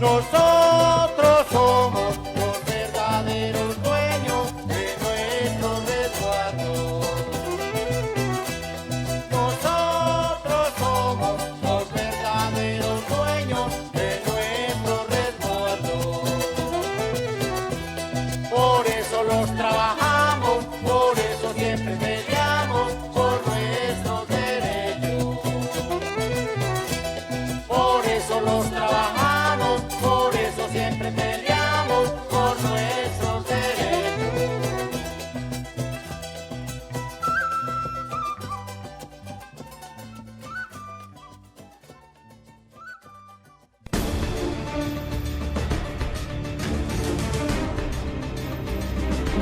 Nosotros somos los verdaderos dueños de nuestro resguardo. Nosotros somos los verdaderos dueños de nuestro resguardo. Por eso los trabajamos, por eso siempre peleamos por nuestros derechos. Por eso los trabajamos, por eso siempre peleamos por nuestros derechos.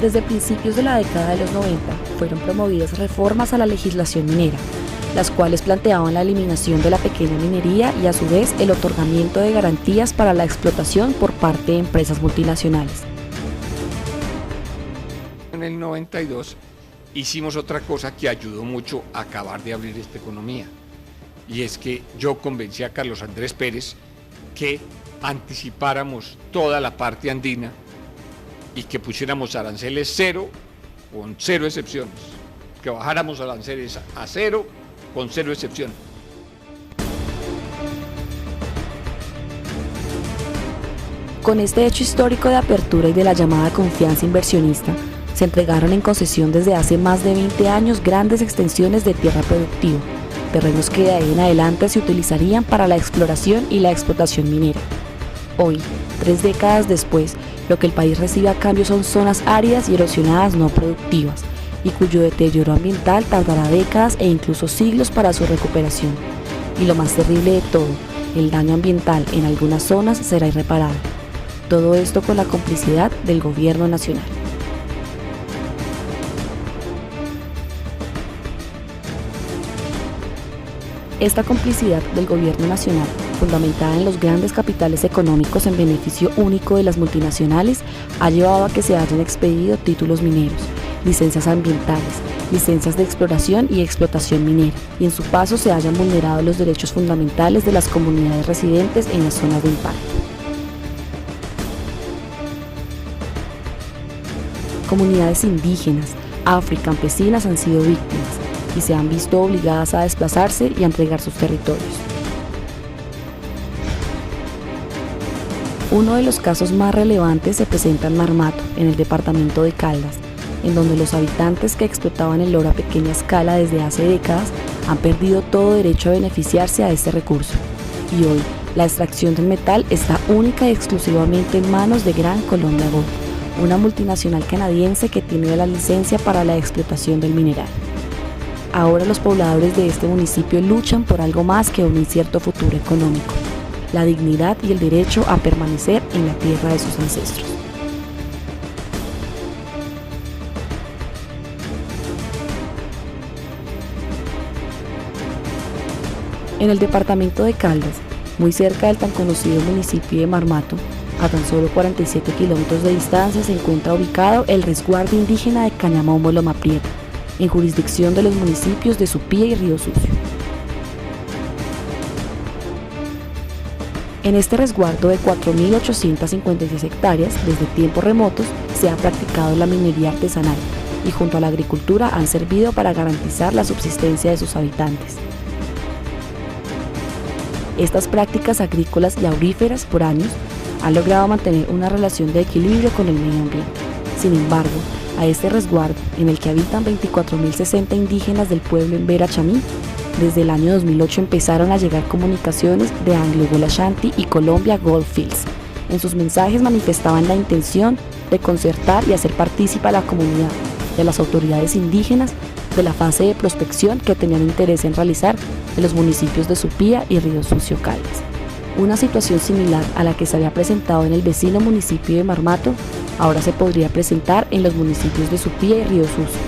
Desde principios de la década de los 90 fueron promovidas reformas a la legislación minera, las cuales planteaban la eliminación de la pequeña minería y a su vez el otorgamiento de garantías para la explotación por parte de empresas multinacionales. En el 92 hicimos otra cosa que ayudó mucho a acabar de abrir esta economía, y es que yo convencí a Carlos Andrés Pérez que anticipáramos toda la parte andina y que pusiéramos aranceles cero con cero excepciones, que bajáramos aranceles a cero con cero excepciones. Con este hecho histórico de apertura y de la llamada confianza inversionista, se entregaron en concesión desde hace más de 20 años grandes extensiones de tierra productiva, terrenos que de ahí en adelante se utilizarían para la exploración y la explotación minera. Hoy, 3 décadas después, lo que el país recibe a cambio son zonas áridas y erosionadas no productivas, y cuyo deterioro ambiental tardará décadas e incluso siglos para su recuperación. Y lo más terrible de todo, el daño ambiental en algunas zonas será irreparable. Todo esto con la complicidad del gobierno nacional. Esta complicidad del gobierno nacional, fundamentada en los grandes capitales económicos en beneficio único de las multinacionales, ha llevado a que se hayan expedido títulos mineros, licencias ambientales, licencias de exploración y explotación minera, y en su paso se hayan vulnerado los derechos fundamentales de las comunidades residentes en las zonas de impacto. Comunidades indígenas, afrocampesinas han sido víctimas y se han visto obligadas a desplazarse y a entregar sus territorios. Uno de los casos más relevantes se presenta en Marmato, en el departamento de Caldas, en donde los habitantes que explotaban el oro a pequeña escala desde hace décadas han perdido todo derecho a beneficiarse a este recurso. Y hoy, la extracción del metal está única y exclusivamente en manos de Gran Colombia Gold, una multinacional canadiense que tiene la licencia para la explotación del mineral. Ahora los pobladores de este municipio luchan por algo más que un incierto futuro económico, la dignidad y el derecho a permanecer en la tierra de sus ancestros. En el departamento de Caldas, muy cerca del tan conocido municipio de Marmato, a tan solo 47 kilómetros de distancia se encuentra ubicado el resguardo indígena de Cañamombo Loma Prieta, en jurisdicción de los municipios de Supía y Río Sucio. En este resguardo de 4.856 hectáreas, desde tiempos remotos, se ha practicado la minería artesanal y junto a la agricultura han servido para garantizar la subsistencia de sus habitantes. Estas prácticas agrícolas y auríferas por años han logrado mantener una relación de equilibrio con el medio ambiente. Sin embargo, a este resguardo, en el que habitan 24.060 indígenas del pueblo Embera Chamí, desde el año 2008 empezaron a llegar comunicaciones de Anglo Gold Ashanti y Colombia Gold Fields. En sus mensajes manifestaban la intención de concertar y hacer partícipe a la comunidad y a las autoridades indígenas de la fase de prospección que tenían interés en realizar en los municipios de Supía y Río Sucio Caldas. Una situación similar a la que se había presentado en el vecino municipio de Marmato, ahora se podría presentar en los municipios de Supía y Río Sucio,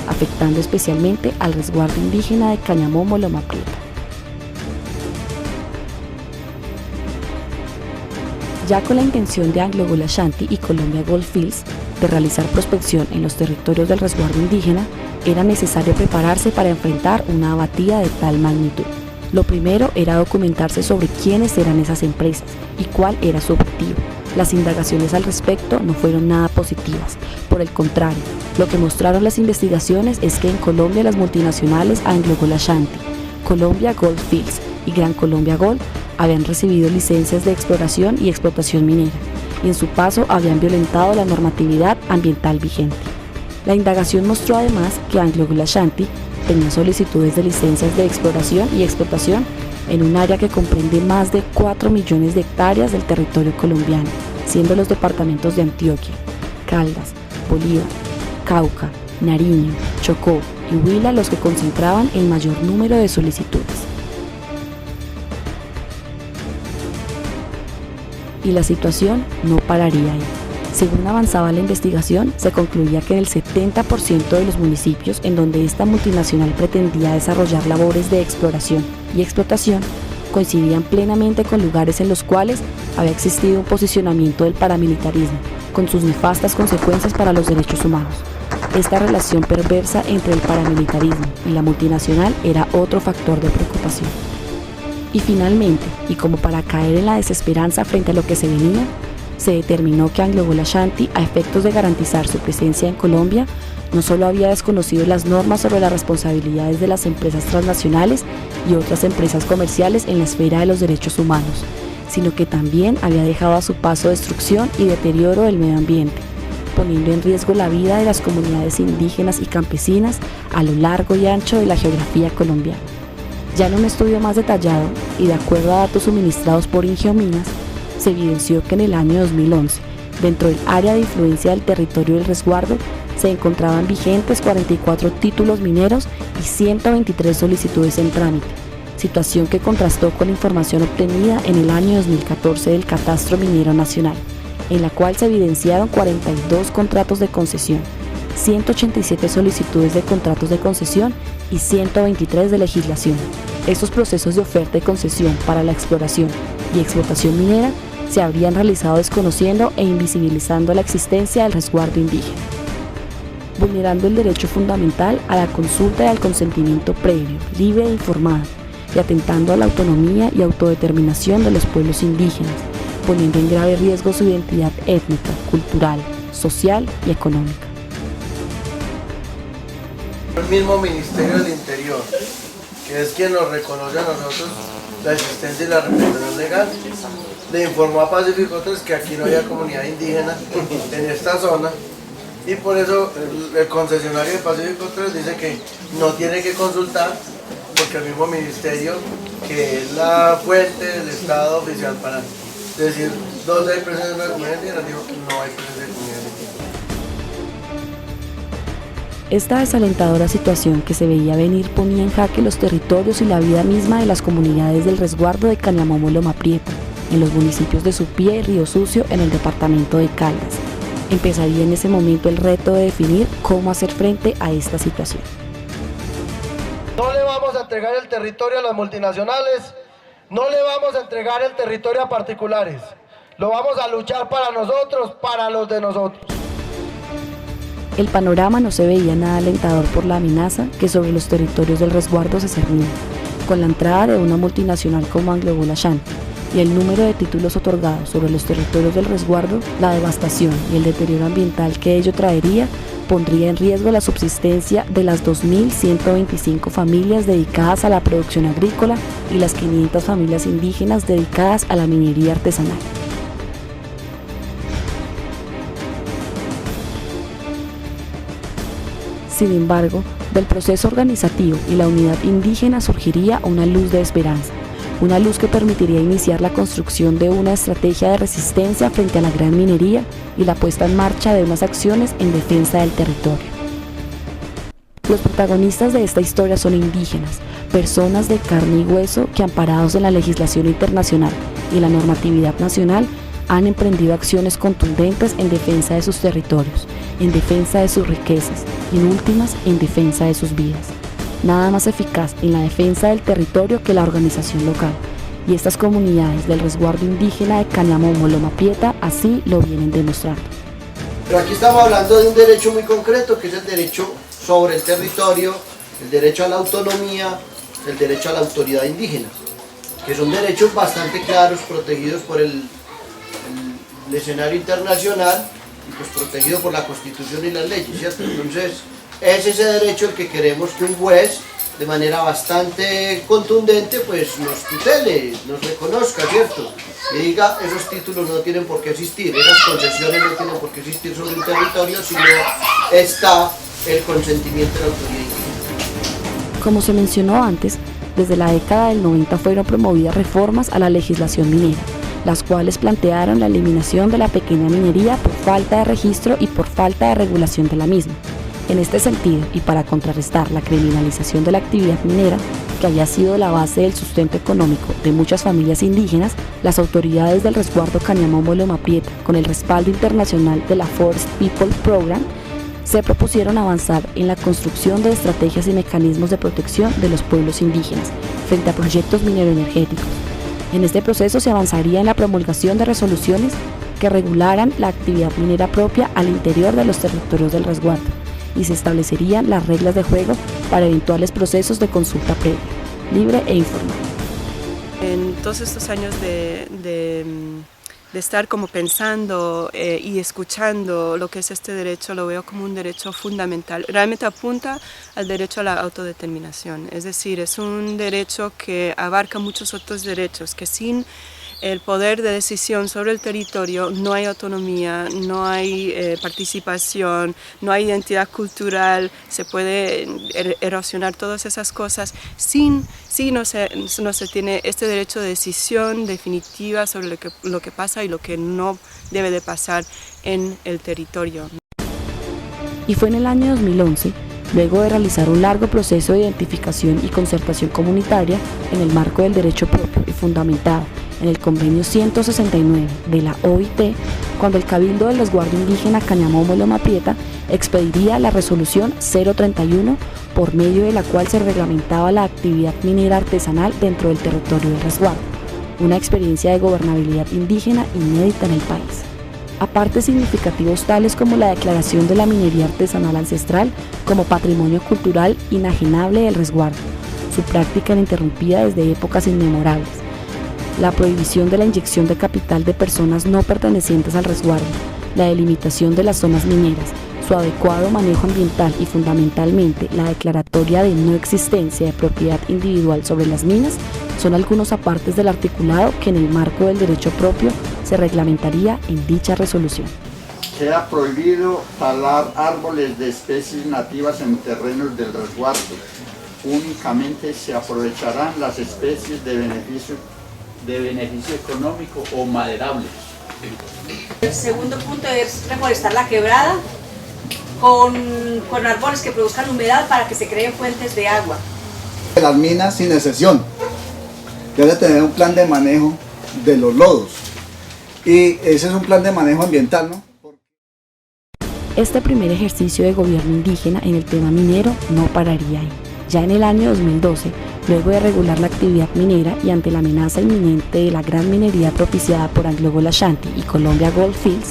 afectando especialmente al resguardo indígena de Cañamombo Loma Prieta. Ya con la intención de Anglo Gold Ashanti y Colombia Gold Fields de realizar prospección en los territorios del resguardo indígena, era necesario prepararse para enfrentar una abatida de tal magnitud. Lo primero era documentarse sobre quiénes eran esas empresas y cuál era su objetivo. Las indagaciones al respecto no fueron nada positivas. Por el contrario, lo que mostraron las investigaciones es que en Colombia las multinacionales Anglo Gold Ashanti, Colombia Gold Fields y Gran Colombia Gold habían recibido licencias de exploración y explotación minera, y en su paso habían violentado la normatividad ambiental vigente. La indagación mostró además que Anglo Gold Ashanti tenía solicitudes de licencias de exploración y explotación en un área que comprende más de 4 millones de hectáreas del territorio colombiano, siendo los departamentos de Antioquia, Caldas, Bolívar, Cauca, Nariño, Chocó y Huila los que concentraban el mayor número de solicitudes. Y la situación no pararía ahí. Según avanzaba la investigación, se concluía que en el 70% de los municipios en donde esta multinacional pretendía desarrollar labores de exploración y explotación, coincidían plenamente con lugares en los cuales había existido un posicionamiento del paramilitarismo, con sus nefastas consecuencias para los derechos humanos. Esta relación perversa entre el paramilitarismo y la multinacional era otro factor de preocupación. Y finalmente, y como para caer en la desesperanza frente a lo que se venía, se determinó que Anglo Gold Ashanti, a efectos de garantizar su presencia en Colombia, no solo había desconocido las normas sobre las responsabilidades de las empresas transnacionales y otras empresas comerciales en la esfera de los derechos humanos, sino que también había dejado a su paso destrucción y deterioro del medio ambiente, poniendo en riesgo la vida de las comunidades indígenas y campesinas a lo largo y ancho de la geografía colombiana. Ya en un estudio más detallado, y de acuerdo a datos suministrados por Ingeominas, se evidenció que en el año 2011, dentro del área de influencia del territorio del resguardo, se encontraban vigentes 44 títulos mineros y 123 solicitudes en trámite, situación que contrastó con información obtenida en el año 2014 del Catastro Minero Nacional, en la cual se evidenciaron 42 contratos de concesión, 187 solicitudes de contratos de concesión y 123 de legislación. Estos procesos de oferta y concesión para la exploración y explotación minera se habrían realizado desconociendo e invisibilizando la existencia del resguardo indígena, vulnerando el derecho fundamental a la consulta y al consentimiento previo, libre e informado, y atentando a la autonomía y autodeterminación de los pueblos indígenas, poniendo en grave riesgo su identidad étnica, cultural, social y económica. El mismo Ministerio del Interior, que es quien nos reconoce a nosotros la existencia y la representación legal, le informó a Pacífico 3 que aquí no había comunidad indígena en esta zona, y por eso el concesionario de Pacífico 3 dice que no tiene que consultar, porque el mismo ministerio, que es la fuente del Estado oficial para decir dónde hay presencia de una comunidad indígena, dijo que no hay presencia de comunidad indígena. Esta desalentadora situación que se veía venir ponía en jaque los territorios y la vida misma de las comunidades del resguardo de Cañamomo Loma Prieta, en los municipios de Supía y Río Sucio en el departamento de Caldas. Empezaría en ese momento el reto de definir cómo hacer frente a esta situación. No le vamos a entregar el territorio a las multinacionales, no le vamos a entregar el territorio a particulares. Lo vamos a luchar para nosotros, para los de nosotros. El panorama no se veía nada alentador por la amenaza que sobre los territorios del resguardo se cernía, con la entrada de una multinacional como Anglo Gold Ashanti y el número de títulos otorgados sobre los territorios del resguardo. La devastación y el deterioro ambiental que ello traería pondría en riesgo la subsistencia de las 2.125 familias dedicadas a la producción agrícola y las 500 familias indígenas dedicadas a la minería artesanal. Sin embargo, del proceso organizativo y la unidad indígena surgiría una luz de esperanza, una luz que permitiría iniciar la construcción de una estrategia de resistencia frente a la gran minería y la puesta en marcha de unas acciones en defensa del territorio. Los protagonistas de esta historia son indígenas, personas de carne y hueso que, amparados en la legislación internacional y la normatividad nacional, han emprendido acciones contundentes en defensa de sus territorios, en defensa de sus riquezas y, en últimas, en defensa de sus vidas. Nada más eficaz en la defensa del territorio que la organización local, y estas comunidades del resguardo indígena de Cañamomo Loma Prieta así lo vienen demostrando. Pero aquí estamos hablando de un derecho muy concreto, que es el derecho sobre el territorio, el derecho a la autonomía el derecho a la autoridad indígena, que son derechos bastante claros, protegidos por el escenario internacional y pues protegido por la Constitución y las leyes, ¿cierto? Entonces es ese derecho el que queremos que un juez de manera bastante contundente pues nos tutele, nos reconozca, ¿cierto? Y diga, esos títulos no tienen por qué existir, esas concesiones no tienen por qué existir sobre un territorio si no está el consentimiento de la autoridad indígena. Como se mencionó antes, desde la década del 90 fueron promovidas reformas a la legislación minera, las cuales plantearon la eliminación de la pequeña minería por falta de registro y por falta de regulación de la misma. En este sentido, y para contrarrestar la criminalización de la actividad minera, que había sido la base del sustento económico de muchas familias indígenas, las autoridades del resguardo Cañamomolo-Mapieta, con el respaldo internacional de la Forest People Program, se propusieron avanzar en la construcción de estrategias y mecanismos de protección de los pueblos indígenas frente a proyectos mineroenergéticos. En este proceso se avanzaría en la promulgación de resoluciones que regularan la actividad minera propia al interior de los territorios del resguardo y se establecerían las reglas de juego para eventuales procesos de consulta previa, libre e informada. En todos estos años de estar como pensando y escuchando lo que es este derecho, lo veo como un derecho fundamental. Realmente apunta al derecho a la autodeterminación, es decir, es un derecho que abarca muchos otros derechos, que sin el poder de decisión sobre el territorio no hay autonomía, no hay participación, no hay identidad cultural, se puede erosionar todas esas cosas si no se tiene este derecho de decisión definitiva sobre lo que pasa y lo que no debe de pasar en el territorio. Y fue en el año 2011, luego de realizar un largo proceso de identificación y concertación comunitaria en el marco del derecho propio y fundamentado en el convenio 169 de la OIT, cuando el Cabildo del Resguardo Indígena Cañamomolo-Mapieta expediría la resolución 031, por medio de la cual se reglamentaba la actividad minera artesanal dentro del territorio del resguardo, una experiencia de gobernabilidad indígena inédita en el país. Aparte significativos tales como la declaración de la minería artesanal ancestral como patrimonio cultural inajenable del resguardo, su práctica ininterrumpida desde épocas inmemorables, la prohibición de la inyección de capital de personas no pertenecientes al resguardo, la delimitación de las zonas mineras, su adecuado manejo ambiental y fundamentalmente la declaratoria de no existencia de propiedad individual sobre las minas son algunos apartes del articulado que en el marco del derecho propio se reglamentaría en dicha resolución. Queda prohibido talar árboles de especies nativas en terrenos del resguardo. Únicamente se aprovecharán las especies de beneficio económico o maderables. El segundo punto es reforestar la quebrada con árboles que produzcan humedad para que se creen fuentes de agua. Las minas sin excepción. Debe tener un plan de manejo de los lodos. Y ese es un plan de manejo ambiental, ¿no? Este primer ejercicio de gobierno indígena en el tema minero no pararía ahí. Ya en el año 2012, luego de regular la actividad minera y ante la amenaza inminente de la gran minería propiciada por AngloGold Ashanti y Colombia Goldfields,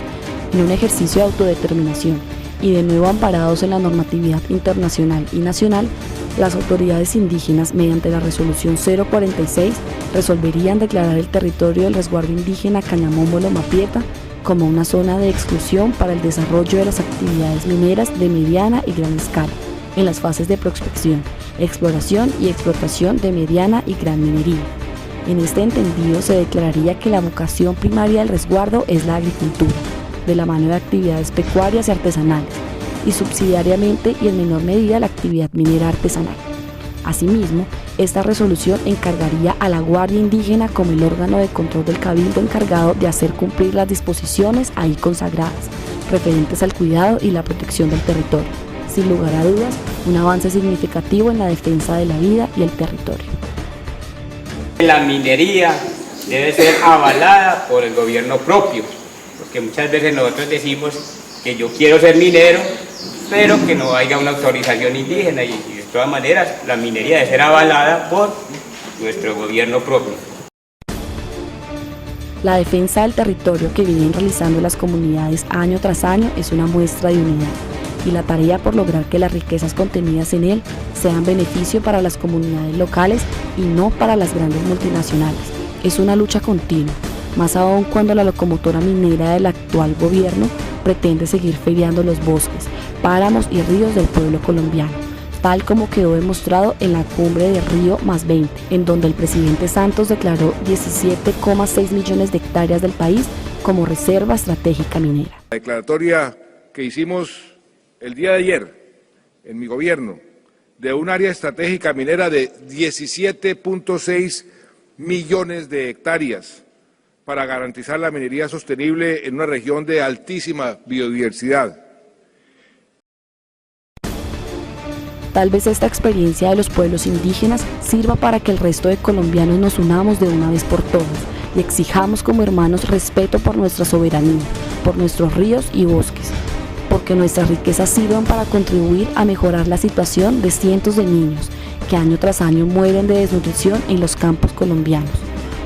en un ejercicio de autodeterminación y de nuevo amparados en la normatividad internacional y nacional, las autoridades indígenas, mediante la resolución 046, resolverían declarar el territorio del resguardo indígena Cañamomolo-Mapieta como una zona de exclusión para el desarrollo de las actividades mineras de mediana y gran escala, en las fases de prospección, exploración y explotación de mediana y gran minería. En este entendido se declararía que la vocación primaria del resguardo es la agricultura, de la mano de actividades pecuarias y artesanales, y subsidiariamente y en menor medida la actividad minera artesanal. Asimismo, esta resolución encargaría a la Guardia Indígena como el órgano de control del Cabildo encargado de hacer cumplir las disposiciones ahí consagradas, referentes al cuidado y la protección del territorio. Sin lugar a dudas, un avance significativo en la defensa de la vida y el territorio. La minería debe ser avalada por el gobierno propio, porque muchas veces nosotros decimos que yo quiero ser minero, pero que no haya una autorización indígena y de todas maneras la minería debe ser avalada por nuestro gobierno propio. La defensa del territorio que vienen realizando las comunidades año tras año es una muestra de unidad, y la tarea por lograr que las riquezas contenidas en él sean beneficio para las comunidades locales y no para las grandes multinacionales. Es una lucha continua, más aún cuando la locomotora minera del actual gobierno pretende seguir feriando los bosques, páramos y ríos del pueblo colombiano, tal como quedó demostrado en la cumbre de Río +20, en donde el presidente Santos declaró 17,6 millones de hectáreas del país como reserva estratégica minera. La declaratoria que hicimos el día de ayer en mi gobierno de un área estratégica minera de 17,6 millones de hectáreas para garantizar la minería sostenible en una región de altísima biodiversidad. Tal vez esta experiencia de los pueblos indígenas sirva para que el resto de colombianos nos unamos de una vez por todas y exijamos como hermanos respeto por nuestra soberanía, por nuestros ríos y bosques, porque nuestras riquezas sirvan para contribuir a mejorar la situación de cientos de niños que año tras año mueren de desnutrición en los campos colombianos,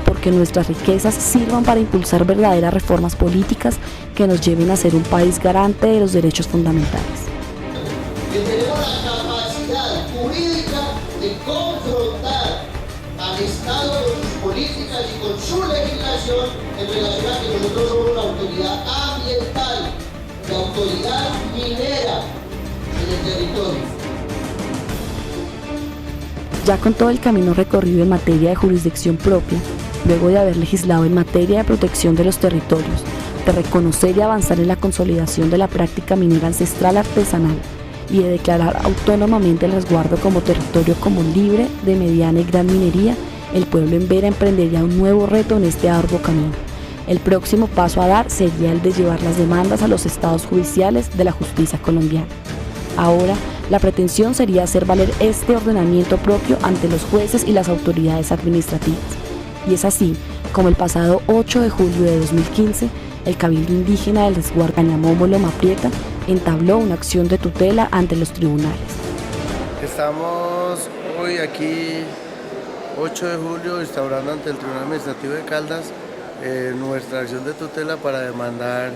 porque nuestras riquezas sirvan para impulsar verdaderas reformas políticas que nos lleven a ser un país garante de los derechos fundamentales. Que tenemos la capacidad jurídica de confrontar al Estado con sus políticas y con su legislación en relación a que nosotros somos una autoridad ambiental, la autoridad minera en el territorio. Ya con todo el camino recorrido en materia de jurisdicción propia, luego de haber legislado en materia de protección de los territorios, de reconocer y avanzar en la consolidación de la práctica minera ancestral artesanal y de declarar autónomamente el resguardo como territorio común libre de mediana y gran minería, el pueblo en Vera emprendería un nuevo reto en este arduo camino. El próximo paso a dar sería el de llevar las demandas a los estados judiciales de la justicia colombiana. Ahora, la pretensión sería hacer valer este ordenamiento propio ante los jueces y las autoridades administrativas. Y es así como el pasado 8 de julio de 2015, el Cabildo Indígena del Resguardo Cañamomo Loma Prieta entabló una acción de tutela ante los tribunales. Estamos hoy aquí, 8 de julio, instaurando ante el Tribunal Administrativo de Caldas nuestra acción de tutela para demandar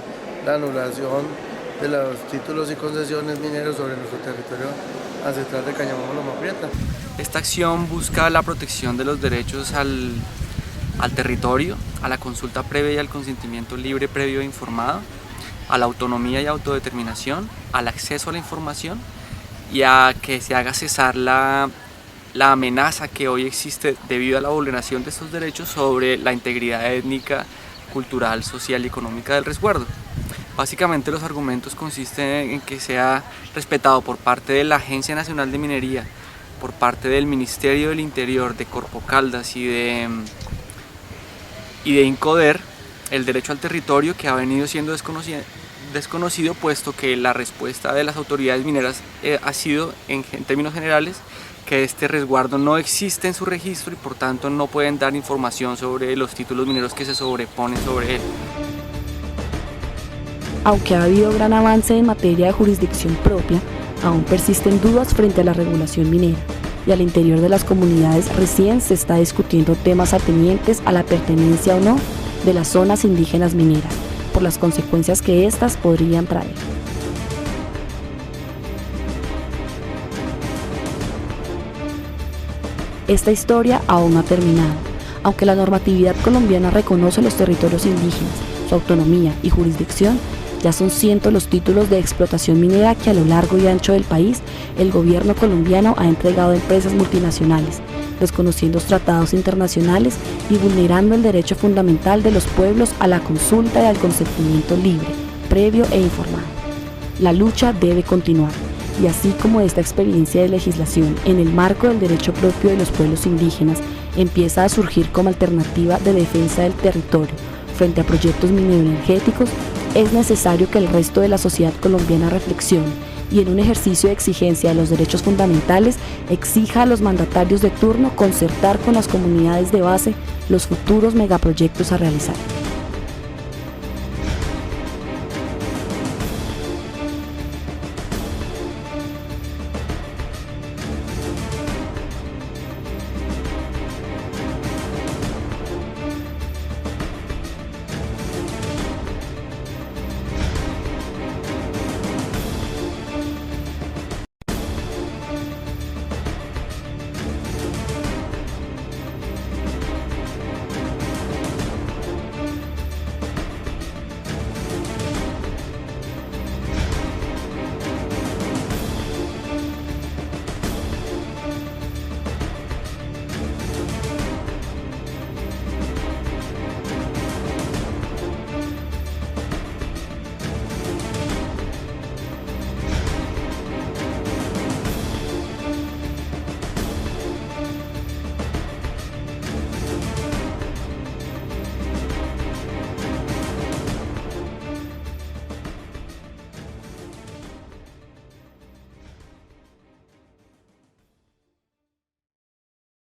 la anulación de los títulos y concesiones mineros sobre nuestro territorio ancestral de Cañamomo Loma Prieta. Esta acción busca la protección de los derechos al territorio, a la consulta previa y al consentimiento libre, previo e informado, a la autonomía y autodeterminación, al acceso a la información y a que se haga cesar la amenaza que hoy existe debido a la vulneración de estos derechos sobre la integridad étnica, cultural, social y económica del resguardo. Básicamente los argumentos consisten en que sea respetado por parte de la Agencia Nacional de Minería, por parte del Ministerio del Interior, de Corpo Caldas y de Incoder el derecho al territorio, que ha venido siendo desconocido, puesto que la respuesta de las autoridades mineras ha sido, en términos generales, que este resguardo no existe en su registro y por tanto no pueden dar información sobre los títulos mineros que se sobreponen sobre él. Aunque ha habido gran avance en materia de jurisdicción propia, aún persisten dudas frente a la regulación minera, y al interior de las comunidades recién se está discutiendo temas atenientes a la pertenencia o no de las zonas indígenas mineras, por las consecuencias que éstas podrían traer. Esta historia aún no ha terminado, aunque la normatividad colombiana reconoce los territorios indígenas, su autonomía y jurisdicción. Ya son cientos los títulos de explotación minera que a lo largo y ancho del país el gobierno colombiano ha entregado a empresas multinacionales, desconociendo los tratados internacionales y vulnerando el derecho fundamental de los pueblos a la consulta y al consentimiento libre, previo e informado. La lucha debe continuar, y así como esta experiencia de legislación en el marco del derecho propio de los pueblos indígenas empieza a surgir como alternativa de defensa del territorio frente a proyectos mineroenergéticos, es necesario que el resto de la sociedad colombiana reflexione y en un ejercicio de exigencia de los derechos fundamentales exija a los mandatarios de turno concertar con las comunidades de base los futuros megaproyectos a realizar.